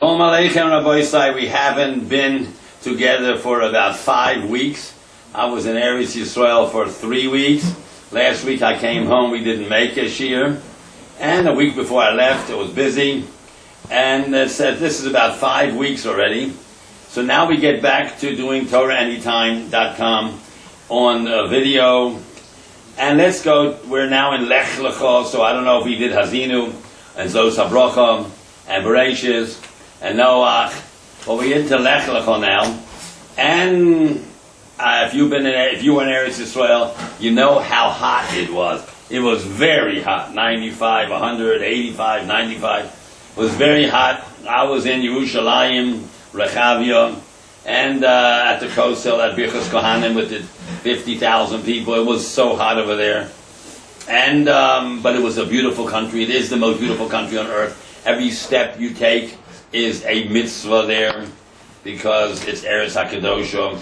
Shalom Aleichem, Rabbi. We haven't been together for about 5 weeks. I was in Eretz Yisrael for 3 weeks. Last week I came home, we didn't make a shiur. And a week before I left, it was busy. And it said this is about 5 weeks already. So now we get back to doing TorahAnytime.com on video. And let's go, we're now in Lech Lecha, so I don't know if we did Hazinu, and Zos HaBrocha, and Bereshis, and Noach, but we're into Lech Lecha now. And if you were in Eretz Yisrael, you know how hot it was. It was very hot, 95, 100, 85, 95. It was very hot. I was in Yerushalayim, Rechavia, and at the Kosel at Birchas Kohanim with the 50,000 people. It was so hot over there. And but it was a beautiful country. It is the most beautiful country on earth. Every step you take is a mitzvah there because it's Eretz HaKadosh.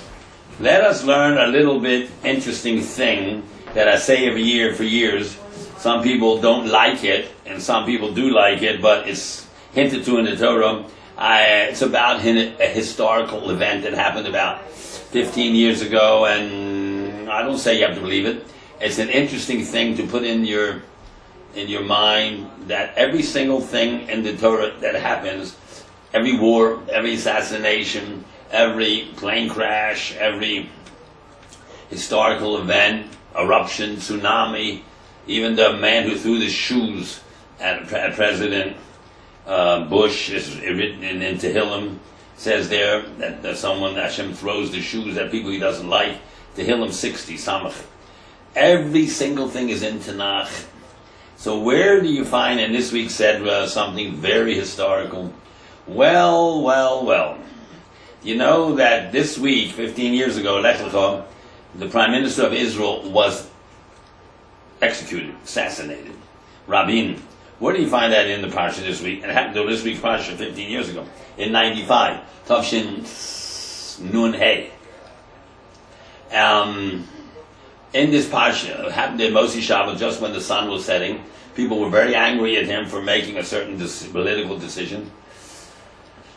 Let us learn a little bit interesting thing that I say every year for years. Some people don't like it and some people do like it, but it's hinted to in the Torah. It's about a historical event that happened about 15 years ago, and I don't say you have to believe it. It's an interesting thing to put in your mind that every single thing in the Torah that happens, every war, every assassination, every plane crash, every historical event, eruption, tsunami, even the man who threw the shoes at President Bush is written in Tehillim, says there that someone, Hashem throws the shoes at people he doesn't like. Tehillim 60, Samach. Every single thing is in Tanakh. So where do you find, and this week said something very historical. Well. You know that this week, 15 years ago, Lech Lecha, the Prime Minister of Israel was executed, assassinated. Rabbi. Where do you find that in the Parshas this week? It happened to this week's Parshas 15 years ago, in 95. Tavshin Nun Hey. In this Parsha, it happened in Mosi Shabbat just when the sun was setting. People were very angry at him for making a certain political decision.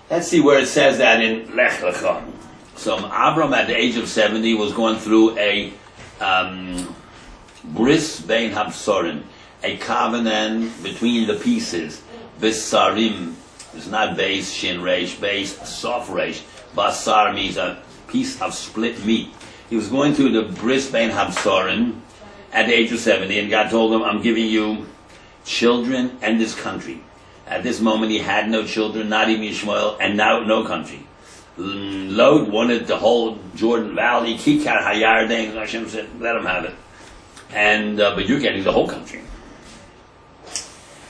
Let's see where it says that in Lech Lecha. So Abram at the age of 70 was going through a bris bein habsorim, a covenant between the pieces. Bisarim is not base, shin reish, base, soft reish. Basar means a piece of split meat. He was going through the bris bein habsorim at the age of 70, and God told him, I'm giving you children and this country. At this moment he had no children, not even Yishmael, and now no country. Lod wanted the whole Jordan Valley, Kikar Hayarden, Hashem said, let him have it. And but you're getting the whole country.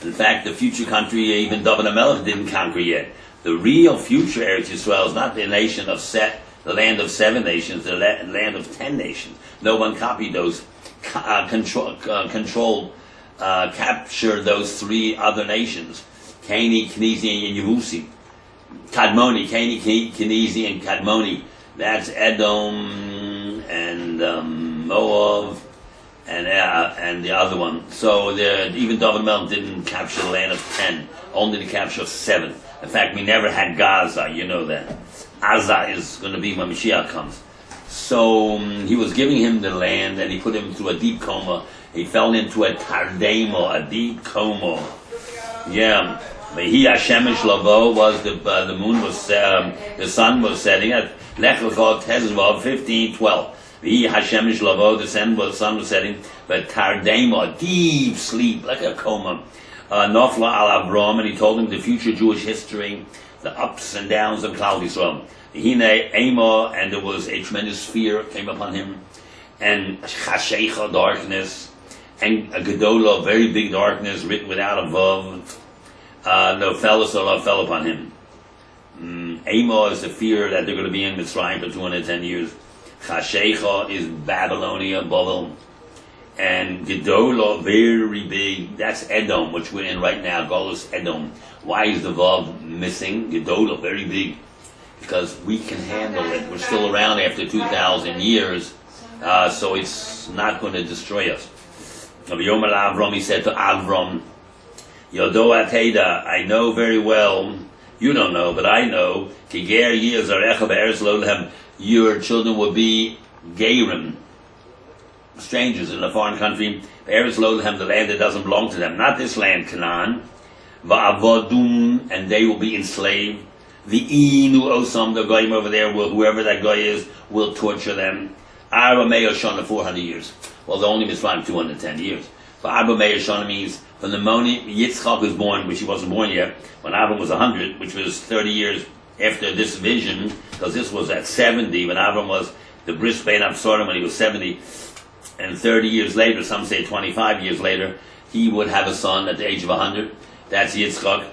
In fact, the future country, even David HaMelech didn't conquer yet. The real future Eretz Yisrael is not the nation of Set, the land of 7 nations, the land of 10 nations. No one copied those, captured those 3 other nations. Keni, Kenizi, and Yevusi. Kadmoni, Keni, Kenizi, and Kadmoni. That's Edom and Moab and the other one. So even David HaMelech didn't capture the land of 10, only to capture 7. In fact, we never had Gaza, you know that. Gaza is going to be when Mashiach comes. So he was giving him the land, and he put him through a deep coma. He fell into a tardemo, a deep coma. Yeah. He Hashemish Lavo was the moon was the sun was setting at Lech Lecha Tezvav 15:12. He Hashemish Lavo the sun was setting, but Tardema, deep sleep like a coma. Nofla al Avram, and he told him the future Jewish history, the ups and downs of Klal Yisrael. Hine Ema, and there was a tremendous fear came upon him, and Chashecha, darkness, and a Gedola, very big darkness written without a vav. No fell upon him. Ema is the fear that they're going to be in Mitzrayim for 210 years. Chashecha is Babylonia, Babel. And Gedola, very big, that's Edom, which we're in right now, Golus Edom. Why is the Vav missing? Gedola, very big. Because we can handle it. We're still around after 2,000 years, so it's not going to destroy us. Rabbi Avram, he said to Avram, Yodo Ateda, I know very well You don't know, but I know. Kiger Yizarecha be'eretz lo lehem. Your children will be Gerim, strangers in a foreign country. Be'eretz lo lehem, the land that doesn't belong to them. Not this land, Canaan. Va'avodum, and they will be enslaved. The inu osam, the goyim over there, will, whoever that guy is, will torture them. Arba me'oshana, 400 years. Well, the only Mitzrayim 210 years. But Arba me'oshana means from the moment Yitzchak was born, which he wasn't born yet, when Avram was 100, which was 30 years after this vision, because this was at 70, when Avram was the Bris Bein Absorim, when he was 70, and 30 years later, some say 25 years later, he would have a son at the age of 100. That's Yitzchak.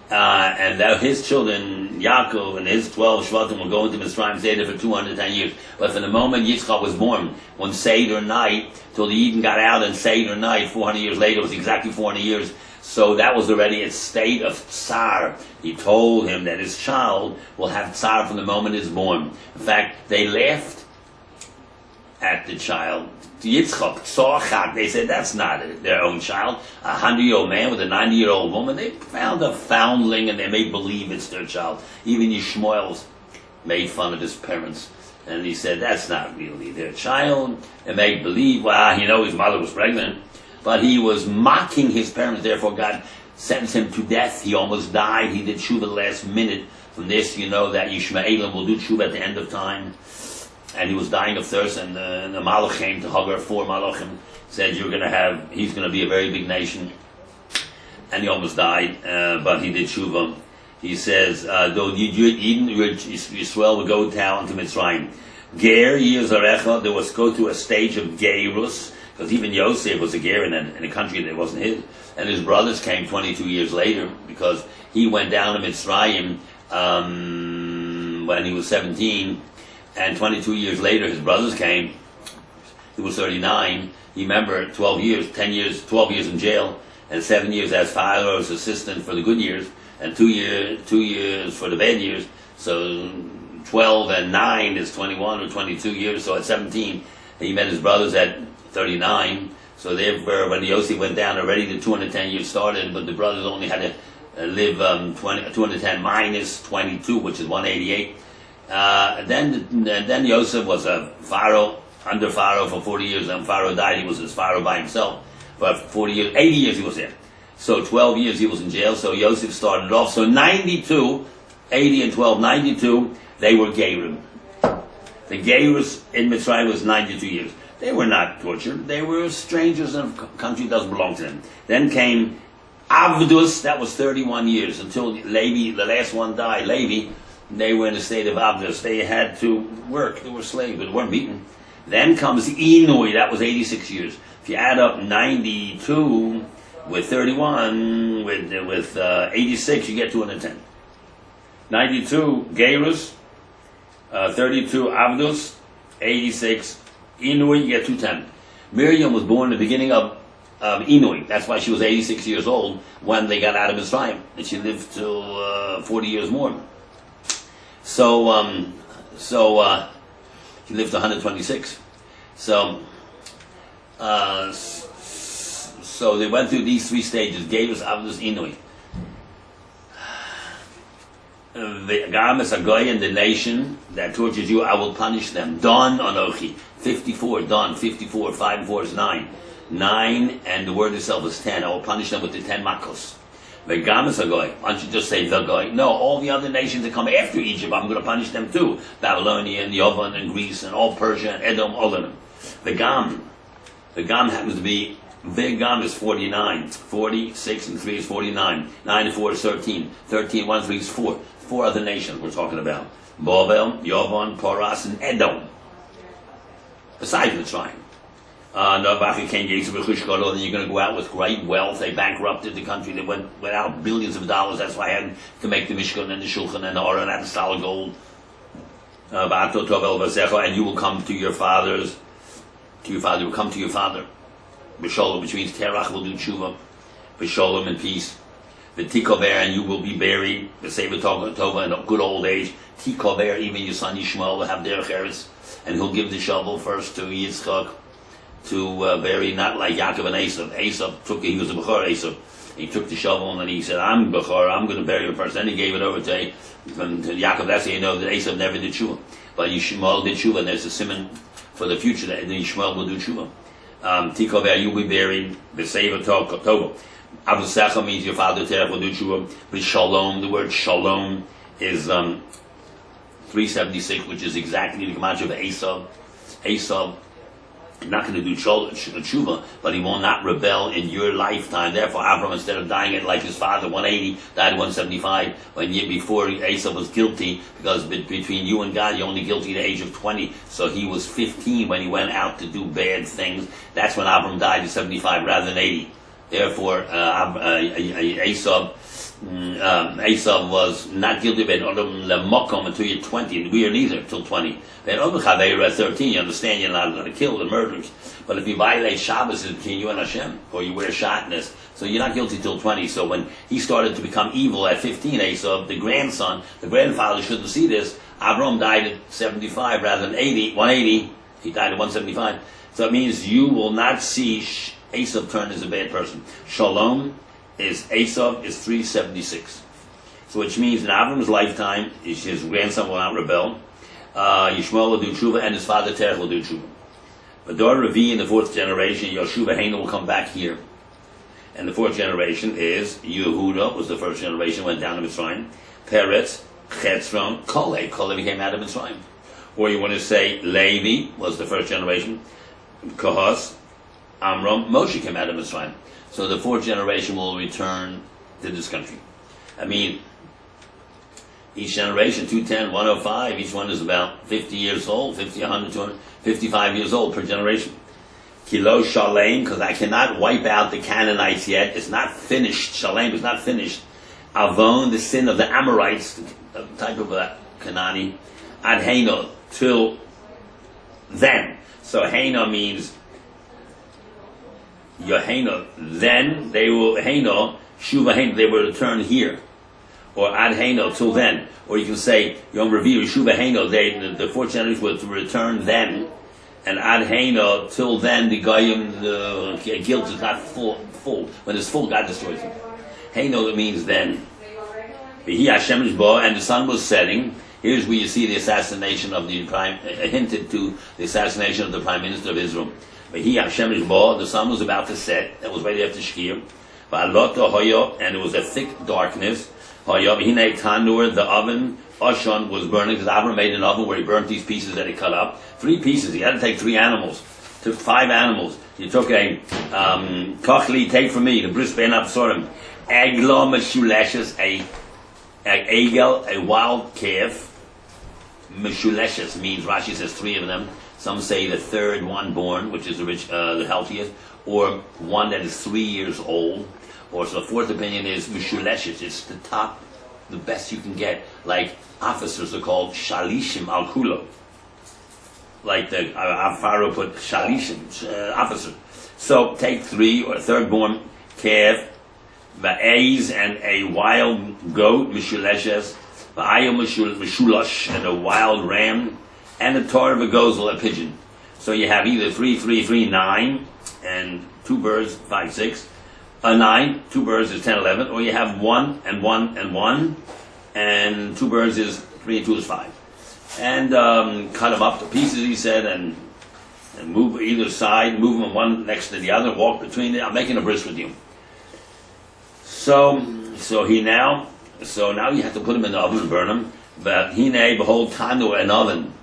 And that his children, Yaakov and his 12 Shvatim, will go into Mitzrayim, stay there for 210 years. But from the moment Yitzchak was born, when Seder night, till the Eden got out, and Seder night, 400 years later, was exactly 400 years. So that was already a state of tsar. He told him that his child will have tsar from the moment he's born. In fact, they laughed at the child. Yitzchak, Tzorchak, they said that's not their own child. 100-year-old man with a 90-year-old woman, they found a foundling and they made believe it's their child. Even Yishmael made fun of his parents. And he said, that's not really their child. And made believe, well, his mother was pregnant. But he was mocking his parents, therefore God sentenced him to death. He almost died. He did tshuva the last minute. From this, you know that Yishmaelim will do tshuva at the end of time. And he was dying of thirst, and the Malach came to Hagar, 4 Malachim, said, he's going to be a very big nation. And he almost died, but he did tshuva. He says, though Yisrael would go down to Mitzrayim. Ger, Yizarecha, there was go through a stage of Gerus, because even Yosef was a Ger in a country that wasn't his. And his brothers came 22 years later, because he went down to Mitzrayim when he was 17, and 22 years later his brothers came. He was 39. You remember 12 years in jail, and 7 years as Pharaoh's assistant for the good years, and 2 years for the bad years. So 12 and 9 is 21 or 22 years. So at 17, he met his brothers at 39. So therefore, when Yosef went down already, the 210 years started, but the brothers only had to live 210 minus 22, which is 188. Then Yosef was a Pharaoh, under Pharaoh for 40 years. Then Pharaoh died. He was his Pharaoh by himself. But 40 years, 80 years he was there. So 12 years he was in jail. So Yosef started off. So 92, 80 and 12, 92, they were Gerim. The Gerus in Mitzrayim was 92 years. They were not tortured. They were strangers in a country that doesn't belong to them. Then came Avdus, that was 31 years, until Levi, the last one died, Levi. They were in a state of Avdus. They had to work. They were slaves, but they weren't beaten. Then comes Inui, that was 86 years. If you add up 92 with 31, with 86, you get 210. 92, Gerus, 32, Avdus, 86, Inui, you get 210. Miriam was born in the beginning of Inui. That's why she was 86 years old when they got out of Mitzrayim. And she lived till 40 years more. So she lived to 126. So they went through these 3 stages: Gerus, Avdus, Inui. The Gamas Agoy and the nation that tortures you, I will punish them. Don Anochi, 54. Don, 54. 5 and 4 is 9. 9, and the word itself is 10. I will punish them with the 10 makos. The Gamas Agoy. Why don't you just say the Goy? No, all the other nations that come after Egypt, I'm going to punish them too. Babylonia and Yovan and Greece and all Persia and Edom, all of them. The Gam happens to be, the Gam is 49. 40, 6 and 3 is 49. 9 and 4 is 13. 13, 1 and 3 is 4. 4 other nations we're talking about. Babel, Yovan, Poras, and Edom. Besides Mitzrayim. Then you're going to go out with great wealth. They bankrupted the country. They went out billions of dollars. That's why I had to make the Mishkan and the Shulchan and the Aron and the solid gold. And you will come to your fathers. You will come to your father. B'sholom, which means Terach will do tshuva. B'sholom, in peace. The Tikover, and you will be buried. The Sefer Tova in a good old age. Tikover, even your son Yishmael will have derech eretz, and he'll give the shovel first to Yitzchak to bury, not like Yaakov and Esav. Esav he was a Bechor Esav. He took the shovel and then he said, I'm Bechor, I'm going to bury him first. Then he gave it over to Yaakov. That's how you know that Esav never did tshuva. But Yishmael did tshuva, and there's a simon for the future that Yishmael will do tshuva. Tikov, you will be buried, B'Seva Tova. Avusecha means your father Terech will do tshuva. B'Shalom, the word Shalom is 376, which is exactly the gematria of Esav. Esav not going to do tshuva, but he will not rebel in your lifetime. Therefore, Avram, instead of dying at like his father, 180, died at 175. When year before, Esav was guilty because between you and God, you're only guilty at the age of 20. So he was 15 when he went out to do bad things. That's when Avram died at 75 rather than 80. Therefore, Esav was not guilty of Lemokom until you're 20, and we are neither till 20. Then at 13, you understand you're not going to kill the murderers. But if you violate Shabbos, it's between you and Hashem, or you wear shatnez, so you're not guilty till 20. So when he started to become evil at 15, Esav, the grandfather shouldn't see this. Avram died at 75 rather than 180. He died at 175. So it means you will not see Esav turn as a bad person. Shalom is Esav is 376. So which means in Avram's lifetime, his grandson will not rebel. Yishmael will do tshuva, and his father Terech will do tshuva. But Dor Revi in the fourth generation, Yoshuva Haina will come back here. And the fourth generation is Yehuda, was the first generation, went down to Mitzrayim. Peretz, Chetzron, Kole. Kole became out of Mitzrayim. Or you want to say Levi was the first generation. Kohos, Amram, Moshe came out of Mitzrayim. So the fourth generation will return to this country. I mean, each generation, 210, 105, each one is about 50 years old, 50, 100, 200, 55 years old per generation. Kilo Shalem, because I cannot wipe out the Canaanites yet. It's not finished. Shalem is not finished. Avon, the sin of the Amorites, the type of Canaani. Ad Heino, till then. So Heino means Yoheno, then they will Heino, Shuva Heino, they will return here. Or Ad Heino, till then. Or you can say Yom Revi, Shuva Heino, the fourth generation will return then. And Ad Heino, till then the Goyim, the guilt is not full. When it's full, God destroys it. Heino means then. He Hashem is bo, and the sun was setting. Here's where you see the assassination of the hinted to the assassination of the Prime Minister of Israel. He Hashem is bo, the sun was about to set, that was right after Shkir. And it was a thick darkness. Tanur, the oven, Ashon was burning, because Avram made an oven where he burnt these pieces that he cut up. 3 pieces, he had to take 3 animals. Took 5 animals. He took a Kochli, take from me, the bris ben absorim, Eglo Meshuleshes, a egel, a wild calf. Meshuleshes means, Rashi says 3 of them. Some say the third one born, which is the healthiest, or one that is 3 years old. Or so the fourth opinion is Meshuleshes, it's the top, the best you can get. Like officers are called Shalishim al Kulo. Like the Pharaoh put Shalishim, officer. So take 3 or third born calf, Va'ez, and a wild goat, Meshuleshes, Va'ayim Meshulash, and a wild ram, and a Torah of a gozel, a pigeon. So you have either 3, 3, 3, 9, and 2 birds, 5, 6. 9, 2 birds is 10, 11, or you have 1 and 1 and 1, and 2 birds is 3 and 2 is 5. And cut them up to pieces, he said, and move either side, move them one next to the other, walk between them. I'm making a bris with you. So now you have to put them in the oven and burn them. But hine, behold, tanur, an oven,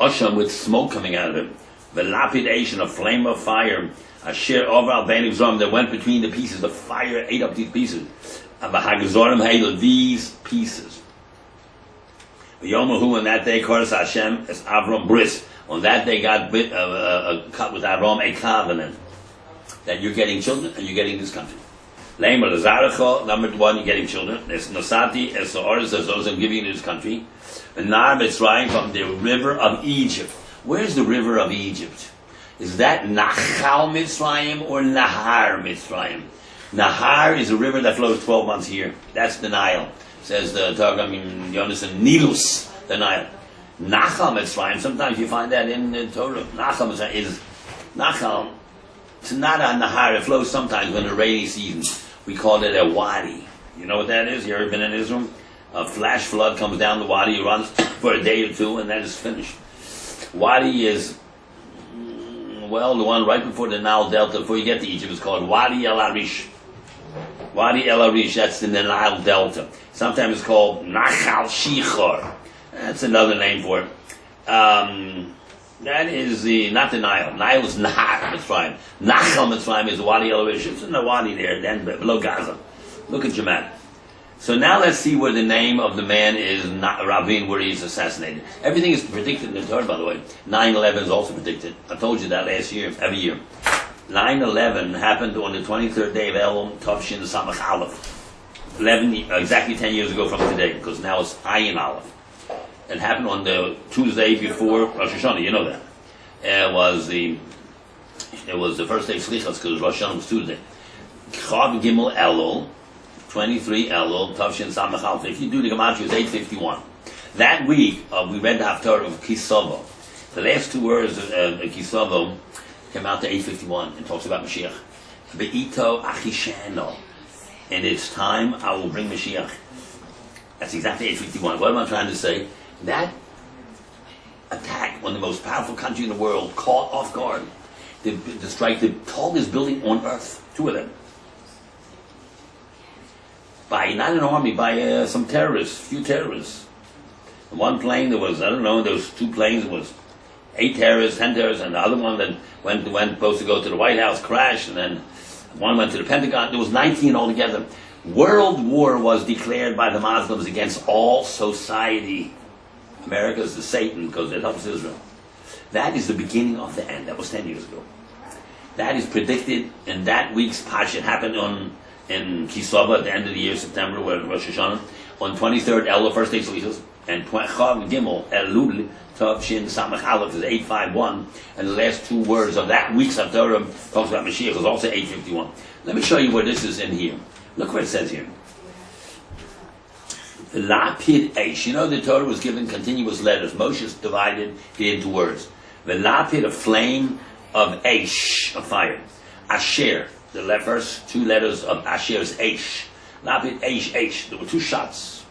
Osham, with smoke coming out of it, the lapidation, a flame of fire, a sheer over al beinim zom, that went between the pieces. The fire ate up these pieces. And the hagzorim hail, these pieces. The Yomahu, on that day, Koras Hashem, as Avram bris. On that day, God cut with Avram a covenant that you're getting children and you're getting this country. Number 1, you're getting children. It's Nosati, it's the orders of those I'm giving you this country. And Nar Mitzrayim, from the river of Egypt. Where's the river of Egypt? Is that Nachal Mitzrayim or Nahar Mitzrayim? Nahar is a river that flows 12 months here. That's the Nile. Says the Targum in Yonasan, Nilus, the Nile. Nachal Mitzrayim, sometimes you find that in the Torah. Nachal Mitzrayim is Nachal. It's not a Nahar, it flows sometimes when the rainy season. We call it a wadi. You know what that is? You ever been in Israel? A flash flood comes down the wadi, runs for a day or two, and then it's finished. Wadi is, well, the one right before the Nile Delta, before you get to Egypt, is called Wadi El Arish. Wadi El Arish, that's in the Nile Delta. Sometimes it's called Nachal Shichor. That's another name for it. That is not the Nile. Nile is Nahar Mitzrayim. Nachal Mitzrayim is Wadi El Arish. It's in the Wadi there, then below Gaza. Look at your map. So now let's see where the name of the man is, Rabbi, where he's assassinated. Everything is predicted in the Torah, by the way. 9/11 is also predicted. I told you that last year, every year. 9/11 happened on the 23rd day of Elul, Tavshin Samach Aleph. Exactly 10 years ago from today, because now it's Ayin Aleph. It happened on the Tuesday before Rosh Hashanah, you know that. It was the first day of Slichas, because Rosh Hashanah was Tuesday. Chav Gimel Elul, 23 Elul, Tavshin Samach Aleph. If you do the Gematria, it's 851. That week, we read the Haftarah of Kisavo. The last two words of Kisavo came out to 851 and talks about Mashiach. Ve'ito achisheno. In its time, I will bring Mashiach. That's exactly 851. What am I trying to say? That attack on the most powerful country in the world, caught off guard, to strike the tallest building on earth, two of them. By not an army, by some terrorists, few terrorists. In one plane there was, there was two planes, there was 8 terrorists, 10 terrorists, and the other one that went supposed to go to the White House crashed, and then one went to the Pentagon. There was 19 altogether. World war was declared by the Muslims against all society. America is the Satan because it helps Israel. That is the beginning of the end. That was 10 years ago. That is predicted in that week's Parshas. It happened in Kisava at the end of the year, September, where Rosh Hashanah, on 23rd Elul, first day Slichos, and Chav Gimel Elul Tav Shin Samach Aleph is 851, and the last two words of that week's Haftarah talks about Mashiach is also 851. Let me show you where this is in here. Look what it says here. The Lapid Eish. You know the Torah was given continuous letters. Moshe divided it into words. The Lapid, a flame of Eish, of fire. Asher. The first two letters of Asher is Eish. Lapid Eish, Eish. There were 2 shots.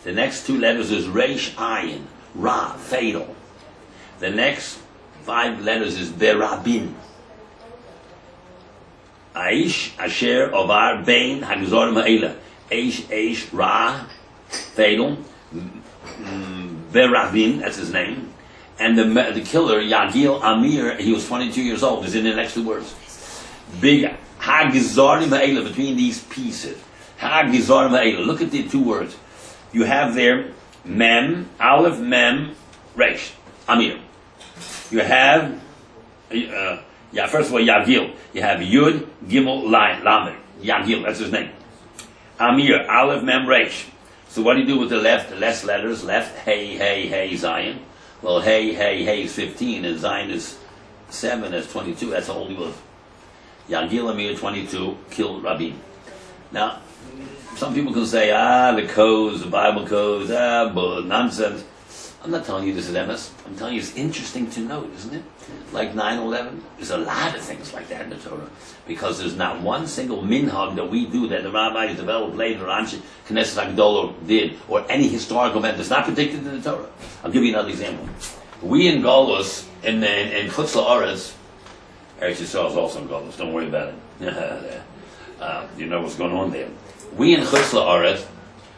The next 2 letters is Reish Ayin, Ra, fatal. The next 5 letters is Berabin. Aish, Asher, Ovar, Bain, Hagzorim Ha'ela. Eish, Eish, Ra, fatal. Berabin, that's his name. And the killer, Yagil Amir, he was 22 years old, is in the next 2 words. Big Hagzorim Ha'ela, between these pieces. Hagzorim Ha'ela. Look at the 2 words. You have there Mem, Aleph, Mem, Reish, Amir. You have, first of all, Yagil. You have Yud, Gimel, Lamed. Yagil, that's his name. Amir, Aleph, Mem, Reish. So what do you do with the left? The less letters, left, Hey, Zion. Well, Hey is 15, and Zion is 7, that's 22. That's the Holy Word. Yagil, Amir, 22, killed Rabbi. Now, some people can say, the codes, the Bible codes, but nonsense. I'm not telling you this is MS. I'm telling you it's interesting to note, isn't it? Like 9/11, there's a lot of things like that in the Torah. Because there's not one single minhag that we do that the rabbis developed later, Knesset HaGedolah did, or any historical event that's not predicted in the Torah. I'll give you another example. We in Golus, in Chutz La'aretz, Eretz Yisrael is also in Golus, don't worry about it. You know what's going on there. We in Chutz La'aretz,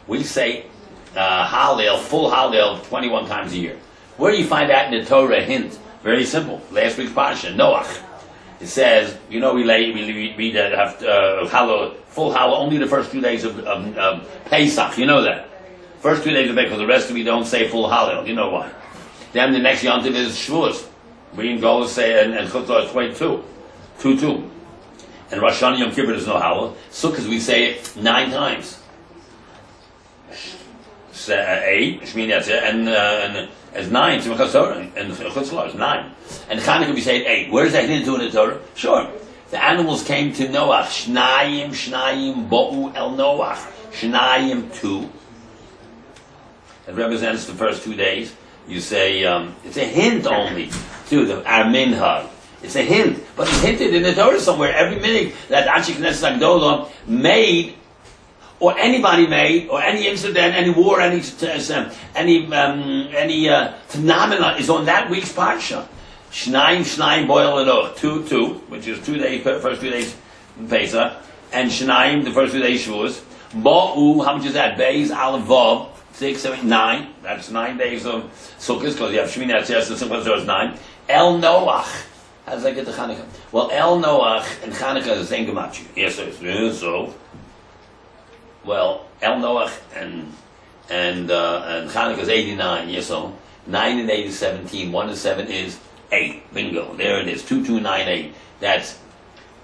we say Hallel, full Hallel, 21 times a year. Where do you find that in the Torah? A hint. Very simple. Last week's Parshas, Noach. It says, we read that Hallel, full Hallel, only the first 2 days of Pesach. You know that. First 2 days of Pesach, because the rest of we don't say full Hallel. You know why. Then the next Yom Tov is Shavuos. We in Golus say, and Chutz La'aretz 2. And Rosh Hashanah Yom Kippur there's no Hallel. Sukkot we say it 9 times. 8, Shmini Atzeret, and as 9, Simchas Torah, and Chutz La'aretz is 9. And Chanukah we say it 8. Where is that hinted to in the Torah? Sure. The animals came to Noach. Shnayim, Bo'u El Noach. Shnayim, 2. It represents the first 2 days. You say, it's a hint only to our minhag. It's a hint. But it's hinted in the Torah somewhere. Every minute that Anshe Knesset Agdola made, or anybody made, or any incident, any war, any phenomenon is on that week's parsha. Shnayim boil it off. 2, which is 2 days, first 2 days in Pesach, and Shnayim, the first 2 days Shavuos. Ba'u, how much is that? Beis, Aleph, Vav, 6, 7, 9. That's 9 days of Sukkot, because you have Shemini Atzeres and Simchas Torah is 9. El Noach. How does that get to Chanukah? Well, El Noach and Chanukah is the same gematria. Yes, so. Well, El Noach and Chanukah is 89. Yes, so. 9 and 8 is 17. 1 and 7 is 8. Bingo. There it is. 2298. That's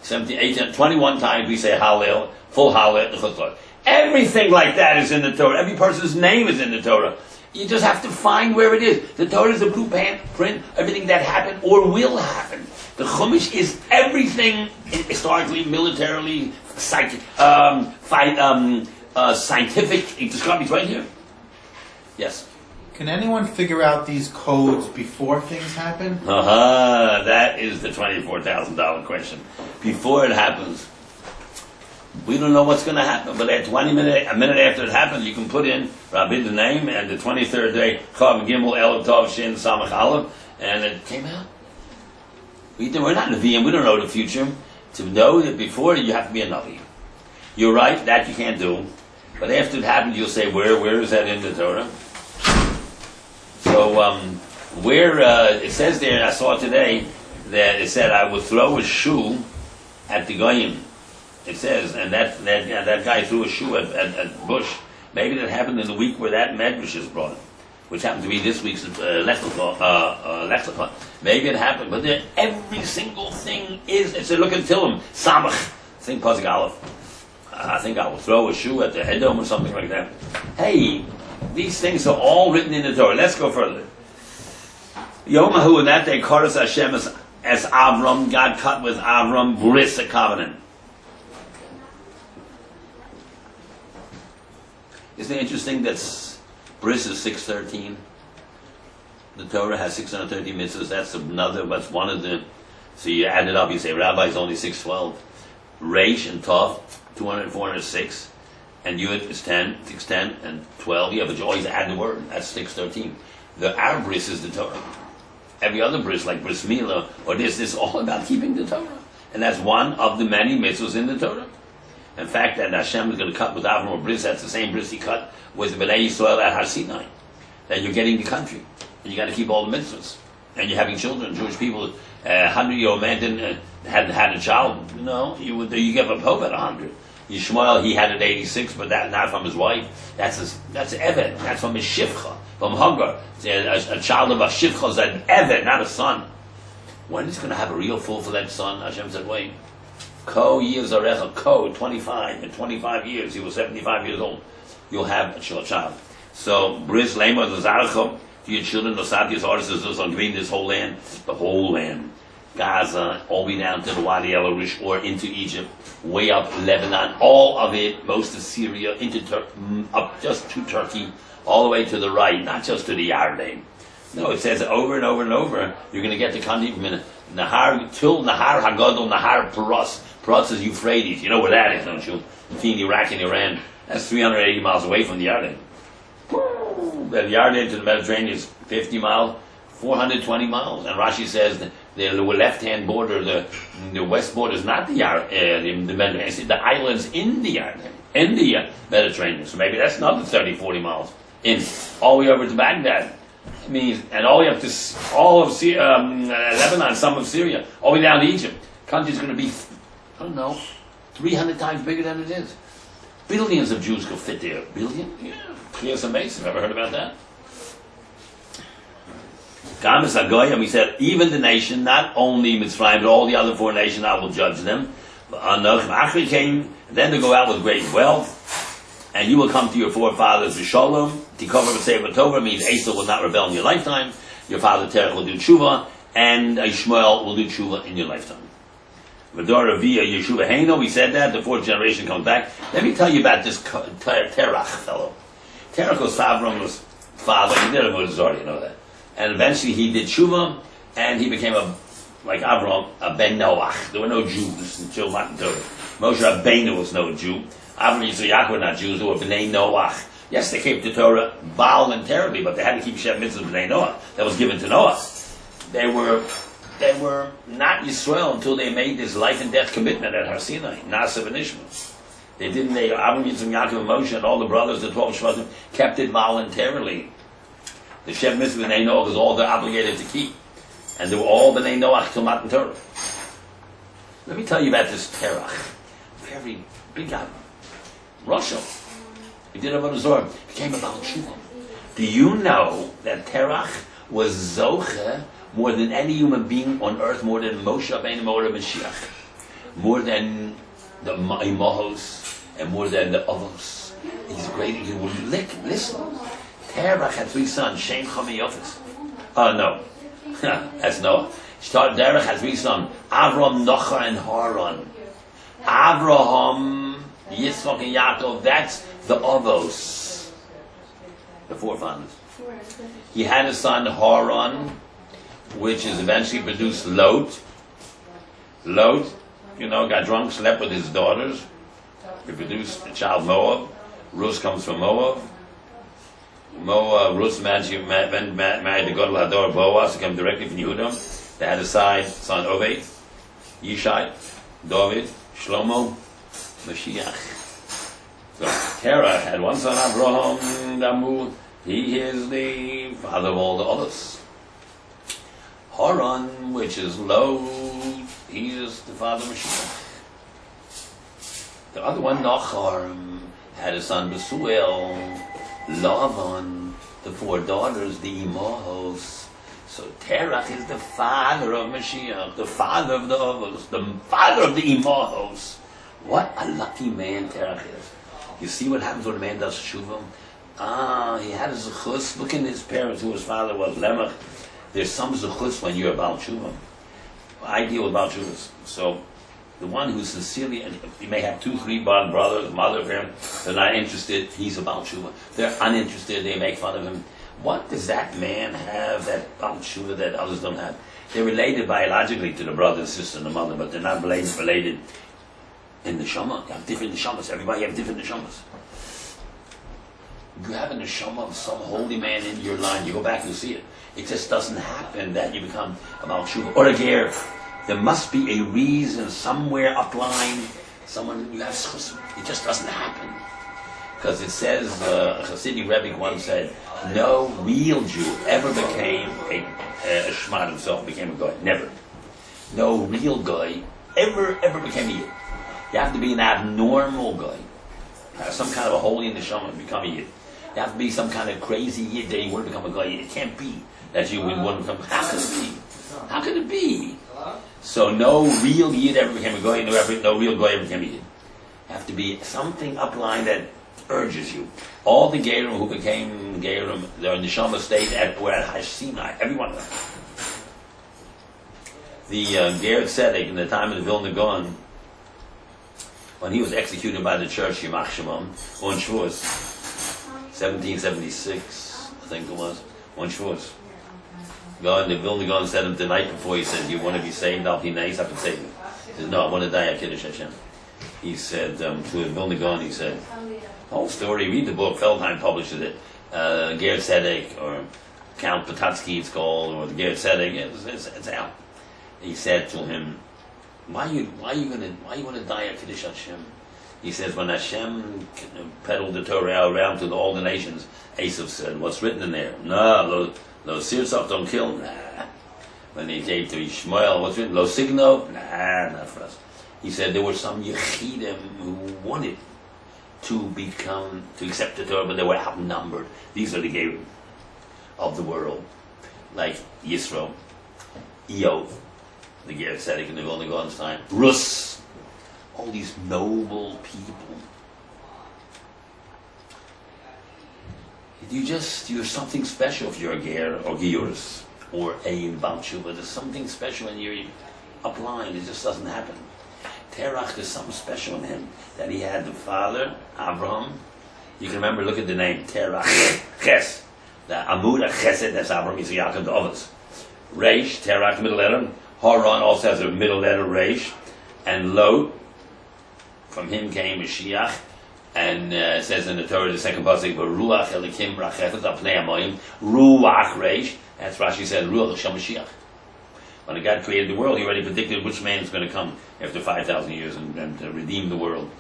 17, 18, 21 times we say Hallel, full Hallel. Everything like that is in the Torah. Every person's name is in the Torah. You just have to find where it is. The Torah is a blueprint, everything that happened or will happen. The Chumash is everything historically, militarily, scientific. It describes right here. Yes. Can anyone figure out these codes before things happen? That is the $24,000 question. Before it happens, we don't know what's going to happen, but at a minute after it happens, you can put in Rabbi the name and the 23rd day, Chav Gimel El Tov Shin Samach Aleph, and it came out. We're not Nevi'im, we don't know the future. To know that before, you have to be a Navi. You're right, that you can't do. But after it happens, you'll say, where is that in the Torah? So, it says there, I saw today, that it said, I would throw a shoe at the Goyim. It says, and that guy threw a shoe at Bush. Maybe that happened in the week where that Medrash is brought, which happened to be this week's Lech Lecha. Maybe it happened, but every single thing is. It said, look at Tillim, Samach, sing Pasuk Aleph. I think I will throw a shoe at the Hedom or something like that. Hey, these things are all written in the Torah. Let's go further. Yomahu, in that day, Koras Hashem as Avram, God cut with Avram, Bris, a covenant. Isn't it interesting that Bris is 613? The Torah has 613 mitzvahs. That's one of the. So you add it up. You say Rabbi is only 612. Reish and Tov 200, 406, and Yud is 10, 610, and 12. Yeah, but you always add the word. That's 613. Our Bris is the Torah. Every other Bris, like Bris Milah or this, is all about keeping the Torah, and that's one of the many mitzvahs in the Torah. In fact, that Hashem is going to cut with Avram or Bris, that's the same Bris he cut with Bnei Yisrael at Har Sinai. That you're getting the country, and you got to keep all the mitzvahs, and you're having children. Jewish people, 100-year-old man hadn't had a child. You give up hope at 100. Yishmael, he had at 86, but that not from his wife. That's Evet. That's from his shivcha, from Hagar. A child of a shivcha is an Evet, not a son. When is going to have a real full-fledged son? Hashem said, wait. Ko years arecha, Ko 25. In 25 years, he was 75 years old. You'll have a child. So, Bris Lema the Zarachom, to your children, Nosatius artists on giving this whole land, the whole land, Gaza, all the way down to the Wadi El Arish, or into Egypt, way up Lebanon, all of it, most of Syria, up just to Turkey, all the way to the right, not just to the Yarden. No, it says over and over and over, you're going to get the country from Nahar till Nahar Hagadol, Nahar Paras. Paras is Euphrates. You know where that is, don't you? Between Iraq and Iran. That's 380 miles away from the Yarden. The Yarden to the Mediterranean is 50 miles, 420 miles. And Rashi says the left-hand border, the west border is not the Mediterranean. It's the islands in the Yarden, in the Mediterranean. So maybe that's another 30, 40 miles. All the way over to Baghdad. It means, and all the way up to all of Lebanon, some of Syria, all the way down to Egypt. The country's going to be, 300 times bigger than it is. Billions of Jews could fit there. Billion? Yeah. Yes, amazing. Ever heard about that? Gamis Agoyim, he said, even the nation, not only Mitzrayim, but all the other 4 nations, I will judge them. Achri came, then to go out with great wealth, and you will come to your forefathers with Shalom. Tikova B'Sefer Tova means Esau will not rebel in your lifetime. Your father Terach will do tshuva, and Ishmael will do tshuva in your lifetime. V'dor via Yeshua Heino, we said that, the 4th generation comes back. Let me tell you about this Terach fellow. Terach was Avram's father, he did a Muzar, you know that. And eventually he did tshuva, and he became a like Avram, Ben Noach. There were no Jews until Matan Torah. Moshe Rabbeinu was no Jew. Avram, Yitzchak, Yaakov were not Jews. They were Bnei Noach. Yes, they kept the Torah voluntarily, but they had to keep Shem Mitzvah Bnei Noach. That was given to Noah. They were not Yisrael until they made this life and death commitment at Har Sinai, Nasa and Ishmael. Avram, Yitzchak, Yaakov, and Moshe, and all the brothers, the 12 Shvatim, kept it voluntarily. The Shem Mitzvah Bnei Noach was all they're obligated to keep. And they were all Bnei Noach till Matan Torah. Let me tell you about this Terach. Very big guy. Russia. He did Avodah Zorah. Became a Baal Tshuva. Do you know that Terach was Zoche more than any human being on earth, more than Moshe Rabbeinu, more than Mashiach, more than the Imahos, and more than the Avos? He's great. Listen. Terach had 3 sons, Shem, Chaim, and Yosef. Oh, no. That's Noah. Terach had 3 sons, Avram, Nocha, and Haran. Avraham, Yitzchak, and Yaakov, that's the Avos, the forefathers. He had a son, Haran, which is eventually produced Lot. Lot, got drunk, slept with his daughters. He produced the child Moab. Rus comes from Moab. Rus married the God of Hador Boaz, who came directly from Yehuda. They had a son Oved, Yishai, David, Shlomo, Mashiach. So Terah had one son, Abraham, Damu. He is the father of all the others. Haran, which is Lot, he is the father of Mashiach. The other one, Nachar, had a son, Besuel, Lavan, the 4 daughters, the Imahos. So Terach is the father of Mashiach, the father of the Avos, the father of the Imahos. What a lucky man Terach is. You see what happens when a man does Shuvah? He had a zechus. Look at his parents, who his father was, Lemach. There's some zechus when you're about Shuvah. I deal with Baal Shuvahs. So the one who sincerely, and you may have 2, 3 brothers, mother of him, they're not interested, he's a Baal Shuvah. They're uninterested, they make fun of him. What does that man have, that Baal Shuvah, that others don't have? They're related biologically to the brother, sister, and the mother, but they're not related in the neshama. You have different neshamas. Everybody have different neshamas. You have a neshama of some holy man in your line. You go back and see it. It just doesn't happen that you become a Baal Shuvah or a ger. There must be a reason somewhere upline. Someone you have. It just doesn't happen because it says Hasidic Rebbe once said, no real Jew ever became a shmad himself, became a goy. Never. No real goy ever became a yid. You have to be an abnormal guy. Have some kind of a holy neshama to become a yid. You have to be some kind of crazy yid that you want to become a guy. It can't be that you would want to become. How could it be? How could it be? So no real yid ever became a guy. No real guy ever became a yid. You have to be something upline that urges you. All the Gerim who became Gerim, they're in the neshama state were at Har Sinai. Every one of them. The Ger Tzedek in the time of the Vilna Gaon, when he was executed by the church, Yimach Shemam, on Shavuos, 1776, I think it was, on Shavuos. God, the Vilna Gaon said him the night before, he said, you want to be saved? I'll be nice, I can save you. He said, no, I want to die at Kiddush Hashem. He said, to the Vilna Gaon, he said, whole story, read the book, Feldheim publishes it, Ger Tzedek, or Count Patatsky it's called, or the Ger Tzedek, it's out. He said to him, why you gonna die at Kiddush Hashem? He says, when Hashem peddled the Torah around to all the nations, Asaph said, what's written in there? No, Lo Sirsach, don't kill. Nah. When he came to Ishmael, what's written? Lo Signo? Nah, not for us. He said there were some Yechidim who wanted to accept the Torah, but they were outnumbered. These are the Gerim of the world, like Yisro, Eov, the Ger Tzedek in the Vilna Gaon's time, Rus, all these noble people. You're something special if you're a Ger or Giurus or a Baal Tshuva. There's something special when you're applying. It just doesn't happen. Terach, there's something special in him that he had the father, Abraham. You can remember, look at the name, Terach, Ches, the Amud Chesed, that's Abraham, Yitzchak, Yaakov, the others. Reish, Terach, middle letter, Haran also has a middle letter Resh, and Lot, from him came Mashiach, and it says in the Torah, the second pasuk, Ruach Elikim Rachefet Al Pnei Hamayim, Ruach Resh. That's Rashi says Ruach Hashem Mashiach. When God created the world, He already predicted which man is going to come after 5,000 years and redeem the world.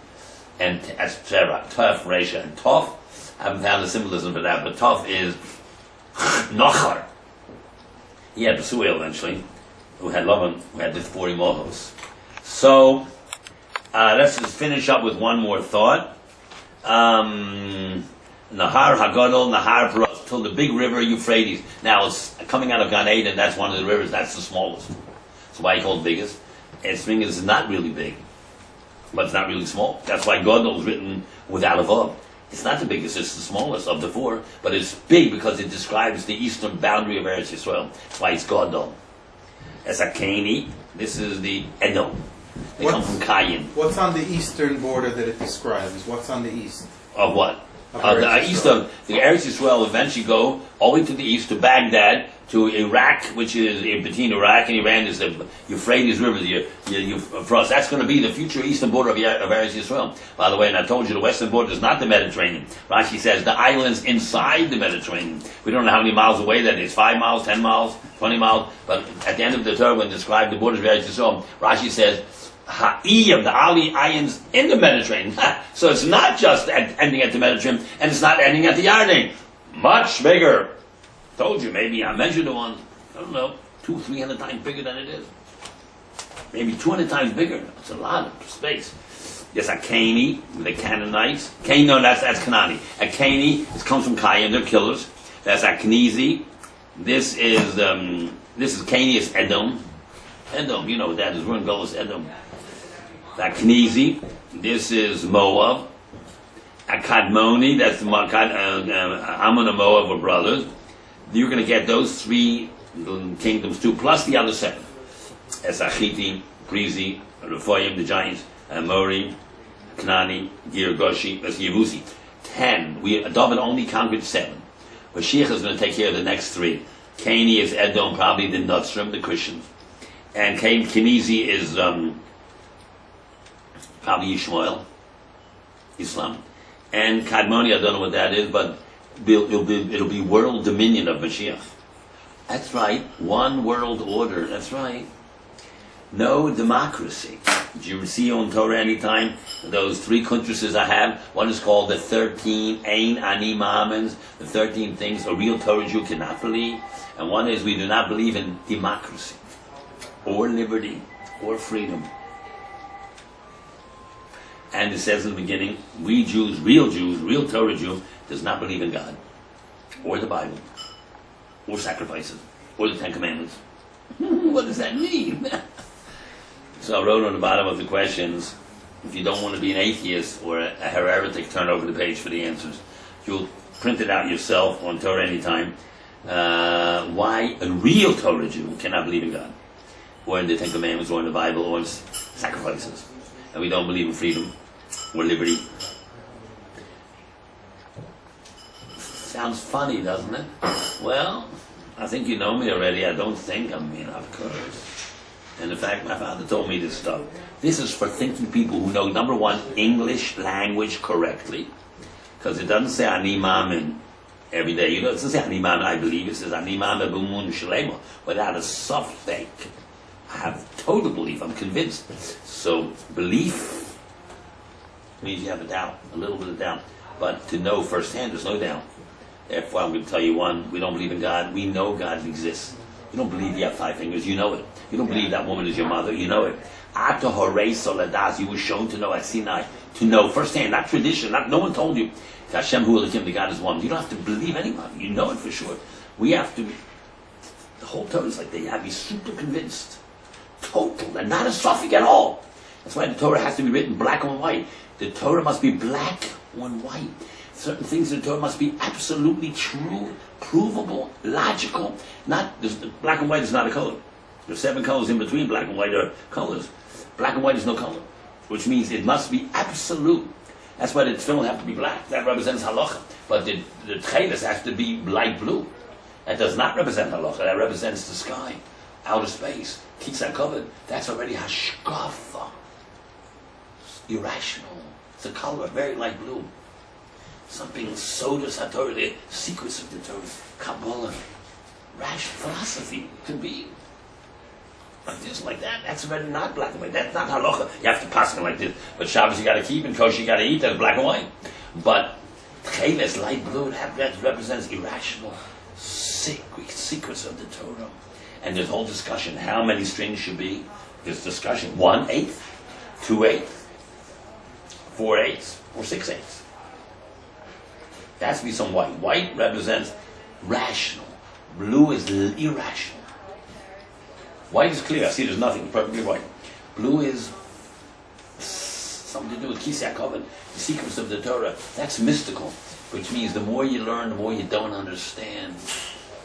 And as Tov, Resha, and Tov, I haven't found a symbolism for that, but Tov is Nochar. He had Besuel eventually, who had Lavan, who had the 40 mohos. So, let's just finish up with one more thought. Nahar Hagadol, Nahar Paras, till the big river Euphrates. Now, it's coming out of Gan Eden, that's one of the rivers, that's the smallest. That's why he called it biggest. And Spring is not really big, but it's not really small. That's why Gadol is written without a vav. It's not the biggest, it's the smallest of the four, but it's big because it describes the eastern boundary of Eretz Yisrael. That's why it's Gadol. As Akani, this is the Edom. They come from Kayin. What's on the eastern border that it describes? What's on the east? Of what? Of The east of the Eretz Yisrael eventually go all the way to the east to Baghdad, to Iraq, which is in between Iraq and Iran is the Euphrates River, for us. That's going to be the future eastern border of Eretz Yisrael. By the way, and I told you the western border is not the Mediterranean. Rashi says the islands inside the Mediterranean. We don't know how many miles away that is, 5 miles, 10 miles, 20 miles, but at the end of the Torah, when described the borders of Eretz Yisrael, Rashi says, Ha'i of the Ali islands in the Mediterranean. So it's not just ending at the Mediterranean, and it's not ending at the Yarden. Much bigger. Told you, maybe I measured the one, I don't know, 200-300 times bigger than it is. Maybe 200 times bigger. That's a lot of space. There's Akani, the Canaanites. That's Kanani. Akani, this comes from Chaim, they're killers. That's Aknizi. This is Kani, is Edom. Edom, you know what that is. We're in Golos Edom. Aknizi. This is Moab. Akadmoni, that's the Ammon and Moab were brothers. You're going to get those three kingdoms too, plus the other seven. Esachiti, Brizi, Rephoim, the giants, Amori, Knani, Girgoshi, Yevusi. 10. David only conquered 7. Mashiach is going to take care of the next 3. Kani is Edom, probably the Notzrim, the Christians. And Kenizi is probably Yishmael, Islam. And Kadmoni, I don't know what that is, but it'll be world dominion of Mashiach. That's right, one world order, that's right. No democracy. Did you see on Torah anytime those 3 kuntruses I have? One is called the 13 Ein Ani Ma'amens, the 13 things a real Torah Jew cannot believe. And one is we do not believe in democracy, or liberty, or freedom. And it says in the beginning, we Jews, real Torah Jew, does not believe in God, or the Bible, or sacrifices, or the 10 Commandments. What does that mean? So I wrote on the bottom of the questions, if you don't want to be an atheist or a heretic, turn over the page for the answers. You'll print it out yourself on Torah anytime. Why a real Torah Jew cannot believe in God, or in the 10 Commandments, or in the Bible, or in sacrifices. And we don't believe in freedom or liberty. Sounds funny, doesn't it? Well, I think you know me already. I don't think, of course. And in fact, my father told me this stuff. This is for thinking people who know, number one, English language correctly. Because it doesn't say Ani Mamin every day. It doesn't say Ani Mamin, I believe. It says Ani Mamin B'Mun Shalema, without a suffix. I have total belief. I'm convinced. So belief means you have a doubt, a little bit of doubt. But to know firsthand, there's no doubt. Therefore, I'm going to tell you one, we don't believe in God. We know God exists. You don't believe you have 5 fingers, you know it. You don't believe that woman is your mother, you know it. Ata Horei Soladas, you were shown to know at Sinai. To know firsthand, not tradition, no one told you. Hashem Hu Elokim, the God is one. You don't have to believe anybody, you know it for sure. We have to, the whole Torah is like they have to be super convinced. Total, and not a suffix at all. That's why the Torah has to be written black on white. The Torah must be black on white. Certain things in the Torah must be absolutely true, provable, logical. Black and white is not a color. There's 7 colors in between black and white are colors. Black and white is no color, which means it must be absolute. That's why the tefillin have to be black. That represents halacha. But the tchelis has to be light blue. That does not represent halacha. That represents the sky. outer space, Kitsa covered, that's already hashkafa. Irrational. It's a color, very light blue. Something sodas HaTorah, the secrets of the Torah, Kabbalah, rational philosophy, could be like this, like that. That's already not black and white. That's not halacha. You have to pass it like this. But Shabbos you got to keep, and kosher you got to eat. That's black and white. But Tcheles, light blue, that represents irrational secrets of the Torah. And there's whole discussion how many strings should be. There's discussion 1/8, 2/8, 4/8, or 6/8. There has to be some white. White represents rational. Blue is irrational. White is clear. I see there's nothing. Perfectly white. Blue is something to do with Kisei HaKavod, the secrets of the Torah. That's mystical, which means the more you learn, the more you don't understand.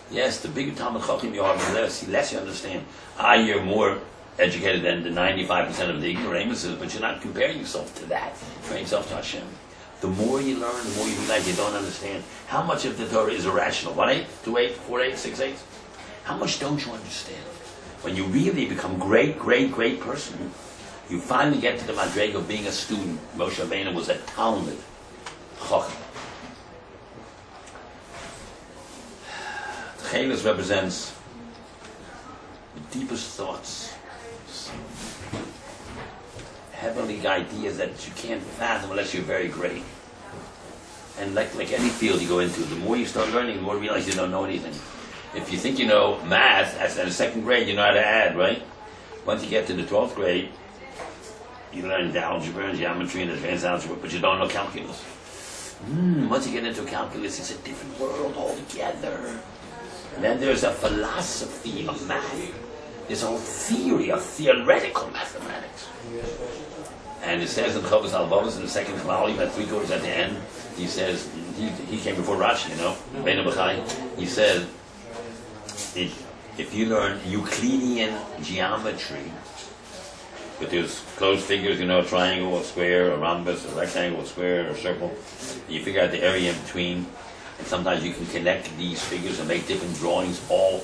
Yes, the bigger Talmud Chacham you are, the less you understand. You're more educated than the 95% of the ignoramuses, but you're not comparing yourself to that. Comparing yourself to Hashem. The more you learn, the more you realize you don't understand. How much of the Torah is irrational? 1/8, 2/8, 4/8, 6/8? How much don't you understand? When you really become great person, you finally get to the madrega of being a student. Moshe Rabbeinu was a Talmud Chacham. Tcheles represents the deepest thoughts, heavenly ideas that you can't fathom unless you're very great. And like any field you go into, the more you start learning, the more you realize you don't know anything. If you think you know math, at the second grade, you know how to add, right? Once you get to the 12th grade, you learn the algebra and geometry and advanced algebra, but you don't know calculus. Once you get into calculus, it's a different world altogether. And then there's a philosophy of math. There's a whole theory of theoretical mathematics. And it says in Chovos Halvavos in the second volume, at 3/4 at the end, he says, he came before Rashi, Beinu B'chai. He said, if you learn Euclidean geometry, but there's closed figures, a triangle, a square, a rhombus, a rectangle, a square, a circle, you figure out the area in between, and sometimes you can connect these figures and make different drawings, all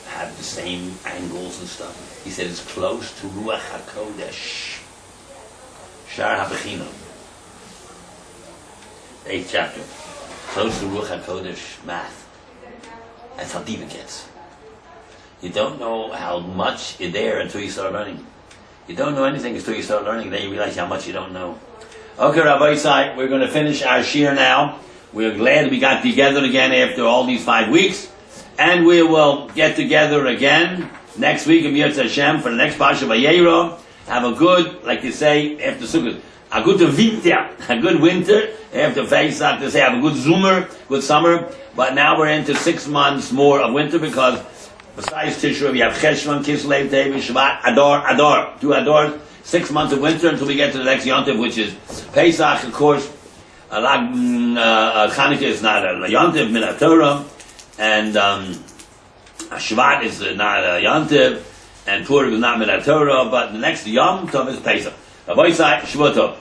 have the same angles and stuff. He said it's close to Ruach HaKodesh. Shar HaBechina. 8th chapter. Close to Ruach HaKodesh math. That's how deep it gets. You don't know how much is there until you start learning. You don't know anything until you start learning, then you realize how much you don't know. Okay, Rabbi Isai, we're going to finish our shir now. We're glad we got together again after all these 5 weeks. And we will get together again next week in Yotze Hashem for the next Parsha Vayera. Have a good, like they say, after Sukkot, a good winter. A good winter. After Pesach, they say have a good summer. But now we're into 6 months more of winter because besides Tishrei, we have Cheshvan, Kislev, Tevi, Shvat, Adar. 2 Adars. 6 months of winter until we get to the next Yontif, which is Pesach, of course. Chanukah is not a Yontif, min Torah. And Shvat is not a Yontif. And Purim is not min Torah. But the next Yom Tov is Pesach. Rabbi Isai, Shvuah Tov.